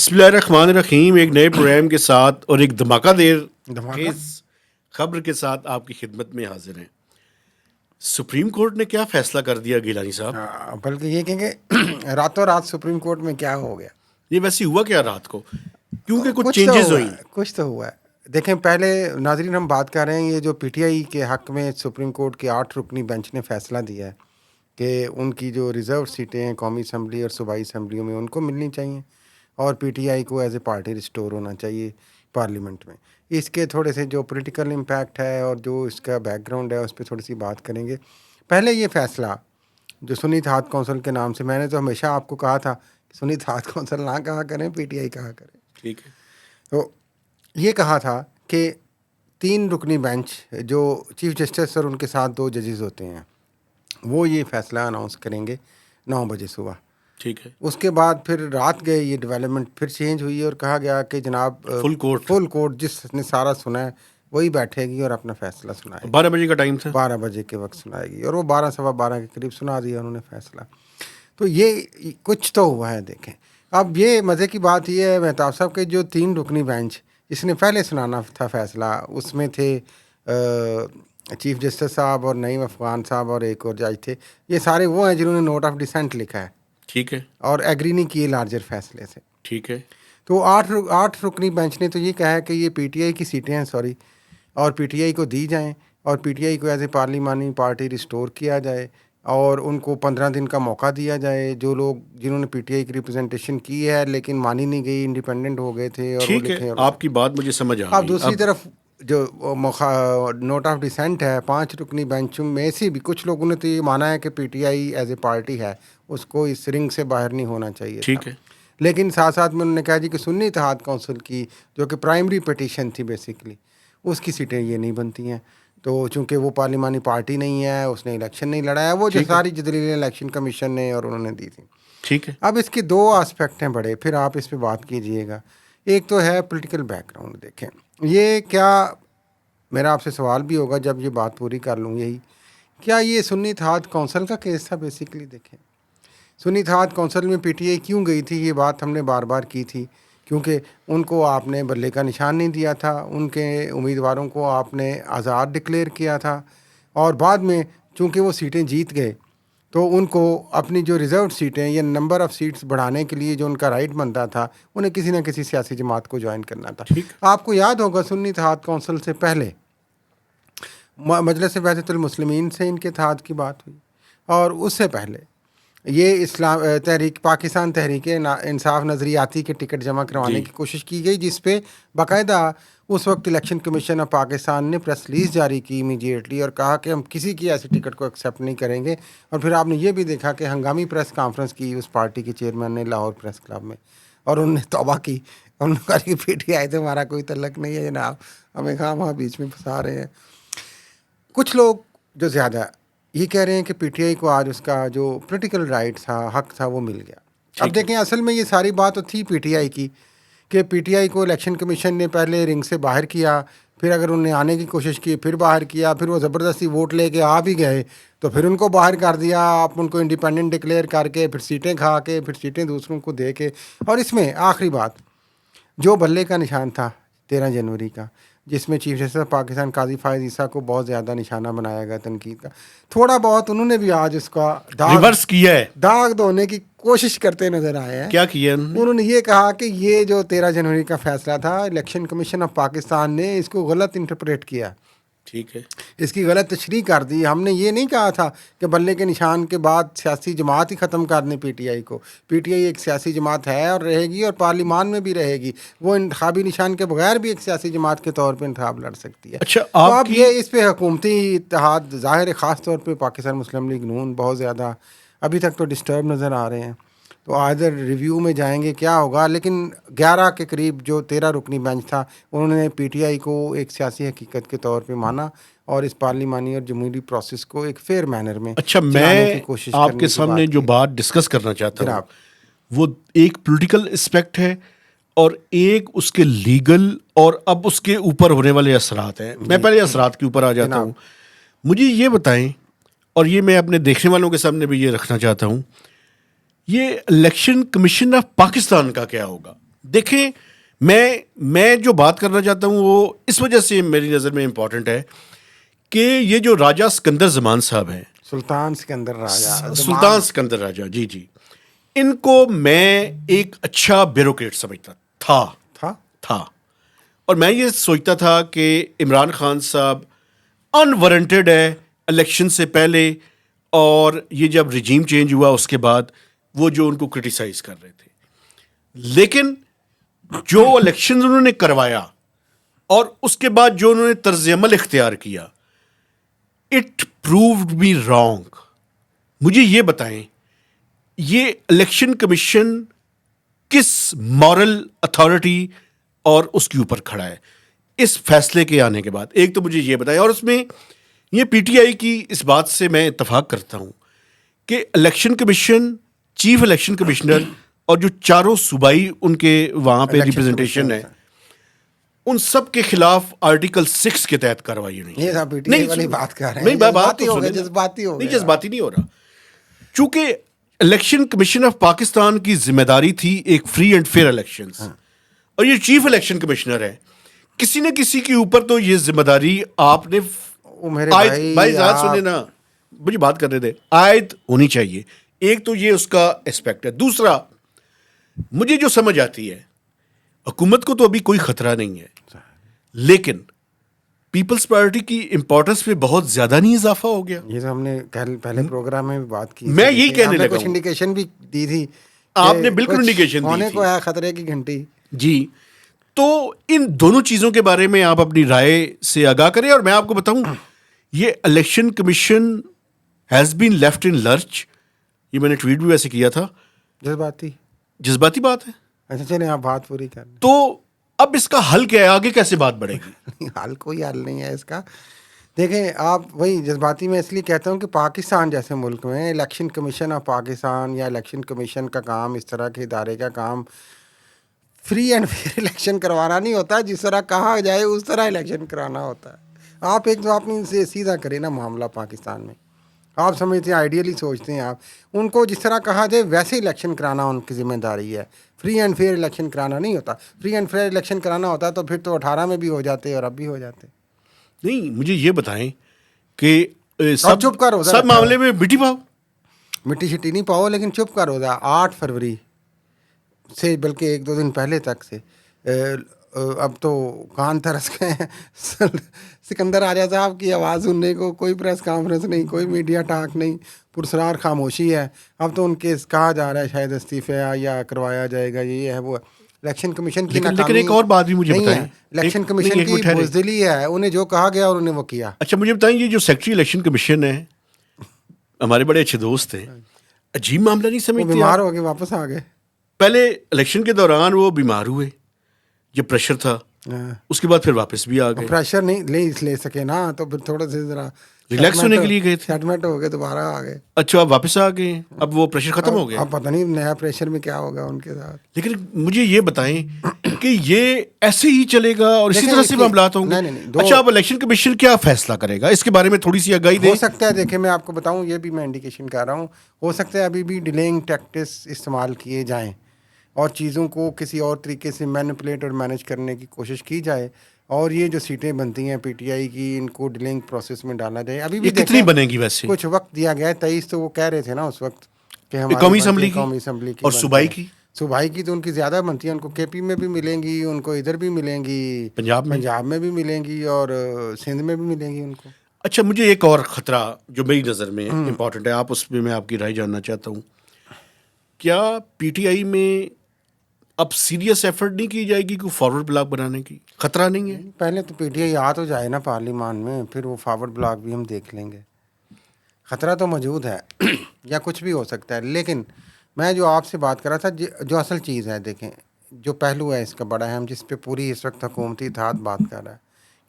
बिस्मिल्लाहिर्रहमानिर्रहीम। एक नए प्रोग्राम के साथ और एक धमाकेदार धमाका। खबर के साथ आपकी खिदमत में हाजिर हैं। सुप्रीम कोर्ट ने क्या फैसला कर दिया गिलानी साहब? बल्कि ये कहेंगे रातों रात सुप्रीम कोर्ट में क्या हो गया। ये वैसे हुआ क्या रात को? क्योंकि कुछ कुछ तो चेंजेस हुआ हुई। है, कुछ तो हुआ है। देखें, पहले नाजरीन हम बात कर रहे हैं, ये जो पीटीआई के हक में सुप्रीम कोर्ट की 8 रुकनी बेंच ने फैसला दिया है कि उनकी जो रिजर्व सीटें हैं कौमी असम्बली और सूबाई असम्बलियों में उनको मिलनी चाहिए और पीटीआई को एज ए पार्टी रिस्टोर होना चाहिए पार्लियामेंट में। इसके थोड़े से जो पॉलिटिकल इम्पैक्ट है और जो इसका बैकग्राउंड है उस पर थोड़ी सी बात करेंगे। पहले ये फैसला जो सुन्नी इत्तेहाद कौंसिल के नाम से, मैंने तो हमेशा आपको कहा था कि सुन्नी इत्तेहाद कौंसिल ना कहा करें, पीटीआई कहा करें। ठीक है। तो ये कहा था कि 3 रुकनी बेंच जो चीफ जस्टिस और उनके साथ 2 जजेस होते हैं वो ये फैसला अनाउंस करेंगे 9 बजे सुबह। ठीक है। उसके बाद फिर रात गए, ये डेवलपमेंट फिर चेंज हुई और कहा गया कि जनाब फुल कोर्ट जिसने सारा सुना है वही बैठेगी और अपना फैसला सुनाएगी। 12 बजे का टाइम था। 12 बजे के वक्त सुनाएगी और वो 12 सवा 12 के करीब सुना दिया उन्होंने फैसला। तो ये कुछ तो हुआ है। देखें, अब ये मज़े की बात ये है मेहताब साहब के जो 3 रुकनी बेंच इसने पहले सुनाना था फैसला, उसमें थे चीफ जस्टिस साहब और नईम अफ़गान साहब और एक और जज थे। ये सारे वो हैं जिन्होंने नोट ऑफ डिसेंट लिखा है। ठीक है। और एग्री नहीं किए लार्जर फैसले से। ठीक है। तो 8 रुकनी बेंच ने तो ये कहा है कि ये पीटीआई की सीटें हैं, सॉरी, और पीटीआई को दी जाएं और पीटीआई को एज ए पार्लिमानी पार्टी रिस्टोर किया जाए और उनको 15 दिन का मौका दिया जाए। जो लोग जिन्होंने पीटीआई की रिप्रेजेंटेशन की है लेकिन मानी नहीं गई, इंडिपेंडेंट हो गए थे और वो ठीक लिखे। है, आपकी बात मुझे समझ आ अब गई। दूसरी तरफ जो नोट ऑफ डिसेंट है 5 रुकनी बेंचों में से भी कुछ लोगों ने तो ये माना है कि पीटीआई एज ए पार्टी है, उसको इस रिंग से बाहर नहीं होना चाहिए। ठीक है। लेकिन साथ साथ में उन्होंने कहा जी कि सुन्नी इत्तेहाद कौंसिल की जो कि प्राइमरी पिटीशन थी बेसिकली, उसकी सीटें ये नहीं बनती हैं। तो चूंकि वो पार्लिमानी पार्टी नहीं है, उसने इलेक्शन नहीं लड़ा है, वो जो सारी दलीलें इलेक्शन कमीशन ने और उन्होंने दी थी। ठीक है। अब इसके 2 आस्पेक्ट हैं बड़े, फिर आप इस पर बात कीजिएगा। एक तो है पॉलिटिकल बैकग्राउंड। देखें, ये क्या, मेरा आपसे सवाल भी होगा जब ये बात पूरी कर लूँ, यही क्या ये सुन्नी इत्तेहाद कौंसिल का केस था बेसिकली। देखें, सुन्नी इत्तेहाद कौंसिल में पीटीआई क्यों गई थी, ये बात हमने बार बार की थी, क्योंकि उनको आपने बल्ले का निशान नहीं दिया था, उनके उम्मीदवारों को आपने आज़ाद डिक्लेयर किया था और बाद में चूँकि वो सीटें जीत गए तो उनको अपनी जो रिज़र्व सीटें या नंबर ऑफ़ सीट्स बढ़ाने के लिए जो उनका राइट बनता था, उन्हें किसी न किसी सियासी जमात को ज्वाइन करना था। आपको याद होगा सुन्नी इत्तेहाद कौंसिल से पहले मजलिस वहदतुल मुस्लिमीन से इनके इत्तेहाद की बात हुई और उससे पहले ये इस्लाम तहरीक पाकिस्तान तहरीक इंसाफ नज़रियाती के टिकट जमा करवाने की कोशिश की गई, जिस पे बाकायदा उस वक्त इलेक्शन कमीशन ऑफ पाकिस्तान ने प्रेस रिलीज़ जारी की इमीडिएटली और कहा कि हम किसी की ऐसी टिकट को एक्सेप्ट नहीं करेंगे। और फिर आपने ये भी देखा कि हंगामी प्रेस कॉन्फ्रेंस की उस पार्टी के चेयरमैन ने लाहौर प्रेस क्लब में, और उन्होंने तौबा की, उन्होंने कहा कि पीटीआई से हमारा कोई तल्लक नहीं है जनाब, हमें कहाँ वहाँ बीच में फंसा रहे हैं। कुछ लोग जो ज़्यादा ये कह रहे हैं कि पीटीआई को आज उसका जो पॉलिटिकल राइट था, हक था, वो मिल गया। अब देखें, असल में ये सारी बात तो थी पीटीआई की कि पीटीआई को इलेक्शन कमीशन ने पहले रिंग से बाहर किया, फिर अगर उन्हें आने की कोशिश की फिर बाहर किया, फिर वो ज़बरदस्ती वोट लेके आ भी गए तो फिर उनको बाहर कर दिया, आप उनको इंडिपेंडेंट डिक्लेयर करके फिर सीटें खा के फिर सीटें दूसरों को दे के। और इसमें आखिरी बात, जो बल्ले का निशान था 13 जनवरी का, जिसमें चीफ जस्टिस पाकिस्तान काजी फायद ईसा को बहुत ज़्यादा निशाना बनाया गया तनकीद का, थोड़ा बहुत उन्होंने भी आज उसका रिवर्स किया है, दाग धोने की कोशिश करते नजर आए हैं। क्या किया उन्होंने ये कहा कि ये जो 13 जनवरी का फैसला था, इलेक्शन कमीशन ऑफ पाकिस्तान ने इसको गलत इंटरप्रेट किया। ठीक है। इसकी गलत तशरीह कर दी। हमने ये नहीं कहा था कि बल्ले के निशान के बाद सियासी जमात ही ख़त्म कर दें पीटीआई को। पीटीआई एक सियासी जमात है और रहेगी और पार्लियामान में भी रहेगी। वो इंतखाबी निशान के बगैर भी एक सियासी जमात के तौर पे इंतखाब लड़ सकती है। अच्छा, तो अब ये इस पर हुकूमती इत्तेहाद ज़ाहिर है, ख़ास तौर पर पाकिस्तान मुस्लिम लीग नून बहुत ज़्यादा अभी तक तो डिस्टर्ब नज़र आ रहे हैं। तो आदर रिव्यू में जाएंगे क्या होगा, लेकिन 11 के करीब जो 13 रुकनी बेंच था उन्होंने पीटीआई को एक सियासी हकीकत के तौर पे माना और इस पार्लिमानी और जमहूरी प्रोसेस को एक फेयर मैनर में मैं आपके सामने जो बात डिस्कस करना चाहता हूँ वो एक पॉलिटिकल एस्पेक्ट है और एक उसके लीगल और अब उसके ऊपर होने वाले असरात हैं। मैं पहले असरात के ऊपर आ जाता हूँ। मुझे ये बताएं, और ये मैं अपने देखने वालों के सामने भी ये रखना चाहता हूँ, ये इलेक्शन कमीशन ऑफ पाकिस्तान का क्या होगा? देखें, मैं जो बात करना चाहता हूँ वो इस वजह से मेरी नज़र में इम्पॉर्टेंट है कि ये जो राजा सिकंदर जमान साहब हैं, सुल्तान सिकंदर राजा, सुल्तान सिकंदर राजा, जी जी, इनको मैं एक अच्छा ब्यूरोक्रेट समझता था। और मैं ये सोचता था कि इमरान खान साहब अनवारंटेड है इलेक्शन से पहले, और ये जब रिजीम चेंज हुआ उसके बाद वो जो उनको क्रिटिसाइज कर रहे थे, लेकिन जो इलेक्शन उन्होंने करवाया और उसके बाद जो उन्होंने तर्ज अमल इख्तियार किया, इट प्रूव्ड मी रॉन्ग। मुझे ये बताएं, ये इलेक्शन कमीशन किस मॉरल अथॉरिटी और उसके ऊपर खड़ा है इस फैसले के आने के बाद? एक तो मुझे ये बताएं, और उसमें ये पीटीआई की इस बात से मैं इत्तफाक करता हूं कि election commission, chief election commissioner और जो चारों सूबाई उनके वहां पे रिप्रेजेंटेशन है, उन सब के खिलाफ आर्टिकल 6 के तहत कार्रवाई होनी चाहिए। ये पीटीआई वाली बात कर रहे हैं, बात तो जज्बाती हो गया। नहीं, जज्बाती नहीं हो रहा, चूंकि इलेक्शन कमीशन ऑफ पाकिस्तान की जिम्मेदारी थी एक फ्री एंड फेयर इलेक्शंस, और ये चीफ इलेक्शन कमिश्नर है, किसी न किसी के ऊपर तो ये जिम्मेदारी आपने भाई सुने ना, मुझे बात करने दे, आयद होनी चाहिए। एक तो ये उसका एस्पेक्ट है। दूसरा, मुझे जो समझ आती है, हुकूमत को तो अभी कोई खतरा नहीं है, लेकिन पीपल्स पार्टी की इंपॉर्टेंस में बहुत ज्यादा नहीं इजाफा हो गया। ये तो हमने पहले प्रोग्राम में भी बात की, मैं यही कहने लगा, कुछ इंडिकेशन भी दी थी, आपने बिल्कुल इंडिकेशन दी होने थी, को है खतरे की घंटी जी। तो इन दोनों चीजों के बारे में आप अपनी राय से आगाह करें। और मैं आपको बताऊं, ये election commission has been left in lurch, ये मैंने ट्वीट भी वैसे किया था। जज्बाती बात है। अच्छा चलिए, आप बात पूरी कर लें। तो अब इसका हल क्या है, आगे कैसे बात बढ़ेगी? हल कोई हल नहीं है इसका। देखें, आप वही जज्बाती में इसलिए कहता हूँ कि पाकिस्तान जैसे मुल्क में इलेक्शन कमीशन ऑफ पाकिस्तान या इलेक्शन कमीशन का काम, इस तरह के इदारे का काम फ्री एंड फेयर इलेक्शन करवाना नहीं होता। जिस तरह कहा जाए उस तरह इलेक्शन कराना होता है। आप एक तो आपने इनसे सीधा करें ना मामला पाकिस्तान में, आप समझते हैं, आइडियली सोचते हैं आप, उनको जिस तरह कहा जाए वैसे इलेक्शन कराना उनकी जिम्मेदारी है। फ्री एंड फेयर इलेक्शन कराना नहीं होता। फ्री एंड फेयर इलेक्शन कराना होता तो फिर तो 18 में भी हो जाते और अब भी हो जाते। नहीं, मुझे ये बताएं कि चुप कर हो सब मामले में मिट्टी शिट्टी नहीं पाओ, लेकिन चुप कर हो जाए। 8 फरवरी से, बल्कि 1-2 दिन पहले तक से अब तो कान तरस गए सिकंदर आर्या साहब की आवाज़ सुनने को। कोई प्रेस कॉन्फ्रेंस नहीं, कोई मीडिया टाक नहीं, पुरस्कार खामोशी है। अब तो उनके कहा जा रहा है शायद इस्तीफे या करवाया जाएगा, ये है वो। इलेक्शन कमीशन की लेकिन एक और बात भी मुझे बताएं, इलेक्शन कमीशन की बुज़दिली है, उन्हें जो कहा गया और उन्हें वो किया। अच्छा मुझे बताएं, ये जो सेक्रेटरी इलेक्शन कमीशन है, हमारे बड़े अच्छे दोस्त हैं, अजीब मामला नहीं समझते? बीमार हो गए, वापस आ गए। पहले इलेक्शन के दौरान वो बीमार हुए, जब प्रेशर था, उसके बाद फिर वापस भी आ गए। प्रेशर नहीं ले सके ना, तो फिर थोड़ा से जरा रिलैक्स होने के लिए गए थे, सेटलमेंट हो गए, दोबारा आ गए। अच्छा, अब वापस आ गए, अब वो प्रेशर खत्म हो गया। अब पता नहीं नया प्रेशर में क्या होगा उनके साथ। लेकिन मुझे ये बताएं कि ये ऐसे ही चलेगा और इसी तरह से मामलात होंगे? अच्छा, अब इलेक्शन कमीशन क्या फैसला करेगा, इसके बारे में थोड़ी सी आगाही हो सकता है। देखिए, मैं आपको बताऊं, ये भी मैं इंडिकेशन कर रहा हूँ, हो सकता है अभी भी डिलेइंग टैक्टिक्स इस्तेमाल किए जाएं और चीज़ों को किसी और तरीके से मैनिपुलेट और मैनेज करने की कोशिश की जाए, और ये जो सीटें बनती हैं पीटीआई की, इनको डिलेइंग प्रोसेस में डाला जाए। अभी भी कितनी बनेगी वैसे? कुछ वक्त दिया गया है, 23 तो वो कह रहे थे ना उस वक्त कि हमारी कौमी असेंबली की और सूबाई की तो उनकी ज़्यादा बनती है। उनको केपी में भी मिलेंगी, उनको इधर भी मिलेंगी, पंजाब में भी मिलेंगी और सिंध में भी मिलेंगी उनको। अच्छा, मुझे एक और ख़तरा जो मेरी नज़र में इम्पॉर्टेंट है, आप उसमें मैं आपकी राय जानना चाहता हूँ। क्या पीटीआई में अब सीरियस एफर्ट नहीं की जाएगी कोई फॉरवर्ड ब्लॉक बनाने की? खतरा नहीं है? पहले तो पीटीआई आ तो जाए ना पार्लियामान में, फिर वो फॉरवर्ड ब्लॉक भी हम देख लेंगे। खतरा तो मौजूद है या कुछ भी हो सकता है। लेकिन मैं जो आपसे बात कर रहा था, जो असल चीज़ है, देखें जो पहलू है इसका बड़ा अहम, जिस पे पूरी इस वक्त हुकूमती इत्तेहाद बात कर रहा है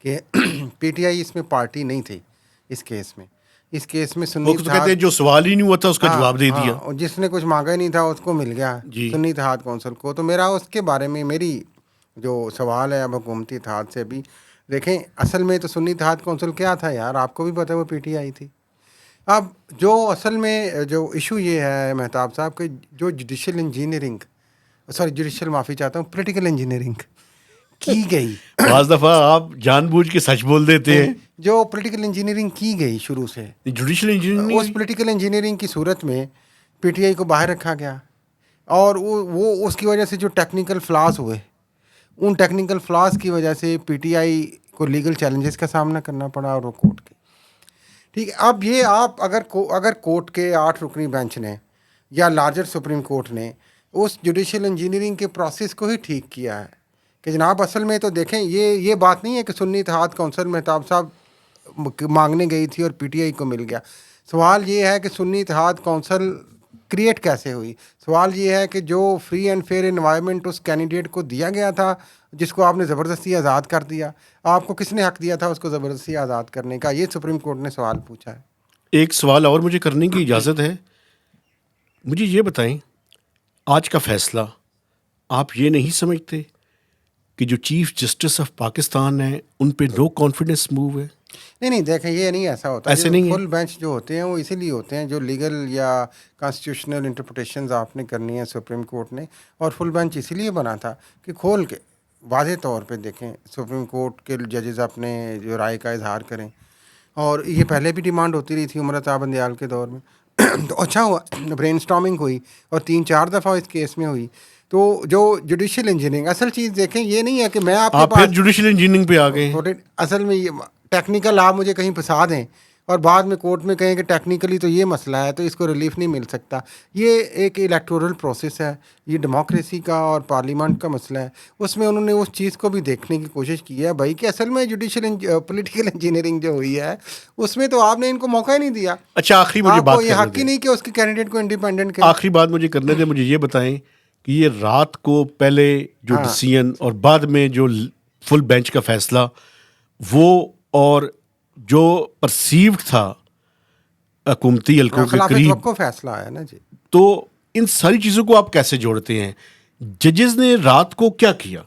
कि पीटीआई इसमें पार्टी नहीं थी इस केस में। इस केस में सुन्नी तो कहते हैं जो सवाल ही नहीं हुआ था उसका जवाब दे दिया, और जिसने कुछ मांगा ही नहीं था उसको मिल गया सुन्नी इत्तेहाद कौंसिल को। तो मेरा उसके बारे में मेरी जो सवाल है अब हुकूमती इत्तेहाद से भी, देखें असल में तो सुन्नी इत्तेहाद कौंसिल क्या था यार, आपको भी पता है, वो पीटीआई थी। अब जो असल में जो इशू ये है मेहताब साहब के, जो जुडिशल इंजीनियरिंग सॉरी जुडिशल माफ़ी चाहता हूँ, पॉलिटिकल इंजीनियरिंग की गई। बाज़ दफ़ा आप जानबूझ के सच बोल देते हैं। जो पॉलिटिकल इंजीनियरिंग की गई शुरू से, जुडिशल इंजीनियरिंग उस पॉलिटिकल इंजीनियरिंग की सूरत में पीटीआई को बाहर रखा गया, और वो उसकी वजह से जो टेक्निकल फ्लॉज हुए, उन टेक्निकल फ्लॉज की वजह से पीटीआई को लीगल चैलेंजेस का सामना करना पड़ा, और वो कोर्ट के। ठीक है, अब ये आप अगर कोर्ट के 8 रुकनी बेंच ने या लार्जर सुप्रीम कोर्ट ने उस जुडिशल इंजीनियरिंग के प्रोसेस को ही ठीक किया है कि जनाब असल में तो देखें, ये बात नहीं है कि सुन्नी इत्तेहाद कौंसिल मेहताब साहब मांगने गई थी और पीटीआई को मिल गया। सवाल ये है कि सुन्नी इत्तेहाद कौंसिल क्रिएट कैसे हुई। सवाल ये है कि जो फ्री एंड फेयर एनवायरनमेंट उस कैंडिडेट को दिया गया था, जिसको आपने ज़बरदस्ती आज़ाद कर दिया, आपको किसने हक दिया था उसको ज़बरदस्ती आज़ाद करने का? ये सुप्रीम कोर्ट ने सवाल पूछा है। एक सवाल और मुझे करने की इजाज़त है। मुझे ये बताएं, आज का फैसला आप ये नहीं समझते कि जो चीफ जस्टिस ऑफ पाकिस्तान है उन पे नो कॉन्फिडेंस मूव है? नहीं देखें, ये नहीं ऐसा होता। ऐसे नहीं फुल बेंच जो होते हैं वो इसीलिए होते हैं, जो लीगल या कॉन्स्टिट्यूशनल इंटरप्रिटेशंस आपने करनी है सुप्रीम कोर्ट ने, और फुल बेंच इसीलिए बना था कि खोल के वाज़े तौर पे देखें, सुप्रीम कोर्ट के जजेस अपने जो राय का इजहार करें। और ये पहले भी डिमांड होती रही थी उमर अता बंदयाल के दौर में। तो अच्छा हुआ ब्रेनस्टॉर्मिंग हुई और 3-4 दफ़ा इस केस में हुई। तो जो जुडिशल इंजीनियरिंग, असल चीज़ देखें, ये नहीं है कि मैं आपके पास फिर जुडिशल इंजीनियरिंग पे आ गए। असल में ये टेक्निकल आप मुझे कहीं फंसा दें और बाद में कोर्ट में कहें कि टेक्निकली तो ये मसला है, तो इसको रिलीफ नहीं मिल सकता। ये एक इलेक्टोरल प्रोसेस है, ये डेमोक्रेसी का और पार्लियामेंट का मसला है। उसमें उन्होंने उस चीज़ को भी देखने की कोशिश की है भाई कि असल में जुडिशल पॉलिटिकल इंजीनियरिंग जो हुई है उसमें तो आपने इनको मौका ही नहीं दिया। अच्छा, आखिरी मुझे बात ये हक ही नहीं कि उसके कैंडिडेट को इंडिपेंडेंट करें। आखिरी बात मुझे करने दें। मुझे ये बताएं कि ये रात को पहले जो डिसीजन और बाद में जो फुल बेंच का फैसला, वो और जो परसीव्ड था हुकूमती हल्कों के करीब को फैसला आया ना जी, तो इन सारी चीज़ों को आप कैसे जोड़ते हैं? जजेस ने रात को क्या किया?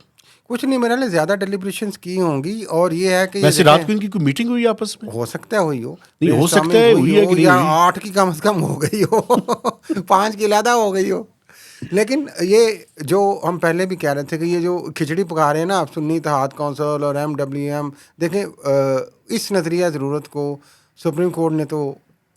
कुछ नहीं, मेरे लिए ज़्यादा डेलिब्रेशंस की होंगी, और ये है कि वैसे रात को इनकी कोई मीटिंग हुई आपस में? हो सकता है हुई हो, नहीं हो सकता है हुई है कि नहीं या हुई? 8 की कम से कम हो गई हो 5 की ज़्यादा हो गई हो। लेकिन ये जो हम पहले भी कह रहे थे कि ये जो खिचड़ी पका रहे हैं ना आप, सुन्नी इत्तेहाद कौंसिल और MWM, देखें इस नज़रिया ज़रूरत को सुप्रीम कोर्ट ने तो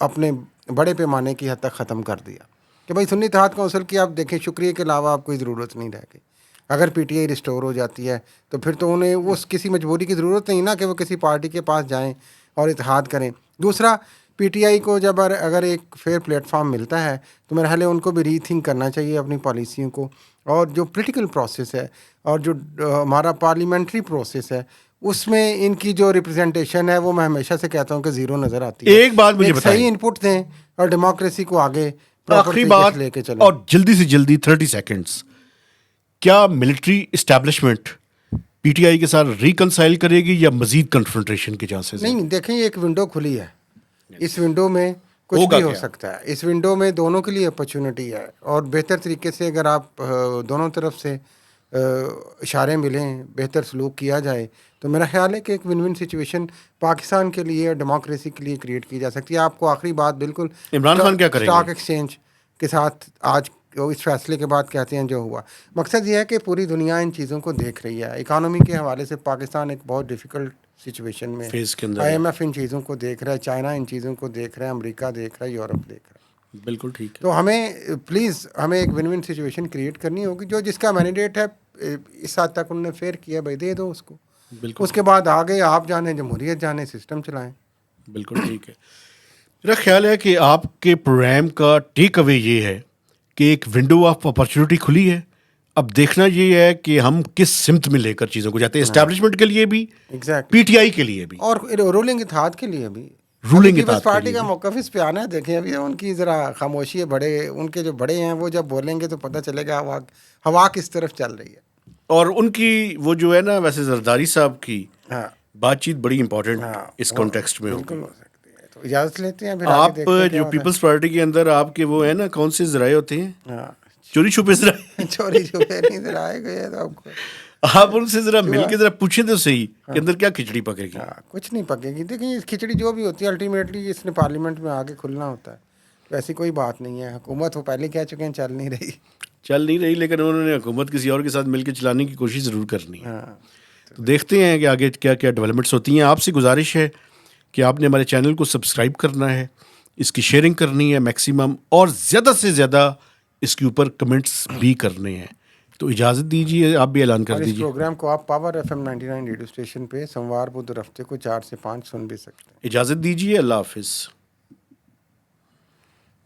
अपने बड़े पैमाने की हद तक ख़त्म कर दिया कि भाई सुन्नी इत्तेहाद कौंसिल की आप देखें शुक्रिया के अलावा आप कोई ज़रूरत नहीं रह गई। अगर पीटीआई रिस्टोर हो जाती है तो फिर तो उन्हें उस किसी मजबूरी की ज़रूरत नहीं ना कि वो किसी पार्टी के पास जाएं और इत्तेहाद करें। दूसरा, पीटीआई को जब अगर एक फेयर प्लेटफॉर्म मिलता है तो मेरे ख्याल है उनको भी रीथिंक करना चाहिए अपनी पॉलिसियों को, और जो पॉलिटिकल प्रोसेस है और जो हमारा पार्लियामेंट्री प्रोसेस है उसमें इनकी जो रिप्रेजेंटेशन है वो मैं हमेशा से कहता हूँ कि ज़ीरो नज़र आती है। एक बात मुझे बताइए, सही इनपुट दें और डेमोक्रेसी को आगे आखिरी बात लेके चलें। और जल्दी से जल्दी 30 सेकंड्स, क्या मिलिट्री इस्टेब्लिशमेंट पीटीआई के साथ रिकंसाइल करेगी या मजीद कन्फ्रंटेशन के चांसेस? नहीं, देखें एक विंडो खुली है, इस विंडो में कुछ भी हो सकता है। इस विंडो में दोनों के लिए अपॉर्चुनिटी है, और बेहतर तरीके से अगर आप दोनों तरफ से इशारे मिलें, बेहतर सलूक किया जाए, तो मेरा ख्याल है कि एक विन विन सिचुएशन पाकिस्तान के लिए, डेमोक्रेसी के लिए क्रिएट की जा सकती है। आपको आखिरी बात बिल्कुल, इमरान खान क्या करेंगे? स्टॉक एक्सचेंज के साथ आज इस फैसले के बाद कहते हैं जो हुआ, मकसद ये है कि पूरी दुनिया इन चीज़ों को देख रही है। इकानमी के हवाले से पाकिस्तान एक बहुत डिफ़िकल्ट सिचुएशन में, IMF इन चीज़ों को देख रहा है, चाइना इन चीज़ों को देख रहा है, अमेरिका देख रहा है, यूरोप देख रहा है। बिल्कुल ठीक है। तो हमें प्लीज़ हमें एक विन विन सिचुएशन क्रिएट करनी होगी। जो जिसका मैंडेट है इस हद तक उन्होंने फेयर किया, भाई दे दो उसको। उसके बाद आगे आप जाने, जमहूरियत जाने, सिस्टम चलाएं। बिल्कुल ठीक है। मेरा ख्याल है कि आपके प्रोग्राम का टेक अवे ये है कि एक विंडो ऑफ अपॉर्चुनिटी खुली है। अब देखना ये है कि हम किस सिमत में लेकर चीज़ों को जाते हैं, एस्टैब्लिशमेंट के लिए भी, पीटीआई के लिए भी, और रूलिंग इत्तेहाद के लिए भी। रूलिंग पीपल्स पार्टी का मौक़िफ़ इस पे आना है। देखें अभी उनकी ज़रा खामोशी है, बड़े उनके जो बड़े हैं वो जब बोलेंगे तो पता चलेगा हवा किस तरफ चल रही है। और उनकी वो जो है ना, वैसे जरदारी साहब की बातचीत बड़ी इंपॉर्टेंट इस कॉन्टेक्स्ट में होगी। तो इजाज़त लेते हैं। आप जो पीपल्स पार्टी के अंदर आपके वो है ना, कौन से ज़राए होते हैं, चोरी छुपे ज़राए चोरी छुपे नहीं ज़राए गए तो आपको, आप उनसे ज़रा मिल के ज़रा पूछें तो सही कि अंदर क्या खिचड़ी पकेगी। कुछ नहीं पकेगी। देखिए खिचड़ी जो भी होती है अल्टीमेटली इसने पार्लियामेंट में आगे खुलना होता है, तो ऐसी कोई बात नहीं है। हुकूमत वो पहले कह चुके हैं चल नहीं रही। चल नहीं रही, लेकिन उन्होंने हुकूमत किसी और के साथ मिलकर चलाने की कोशिश ज़रूर करनी है। हाँ, तो देखते हैं कि आगे क्या क्या डेवलपमेंट्स होती हैं। आपसे गुजारिश है कि आपने हमारे चैनल को सब्सक्राइब करना है, इसकी शेयरिंग करनी है मैक्सिमम, और ज़्यादा से ज़्यादा इसके ऊपर कमेंट्स भी करने हैं। तो इजाज़त दीजिए, आप भी ऐलान कर और इस दीजिए। प्रोग्राम को आप पावर FM 99 रेडियो स्टेशन पे सोमवार बुध और हफ्ते को 4 से 5 सुन भी सकते हैं। इजाज़त दीजिए, अल्लाह हाफिज़।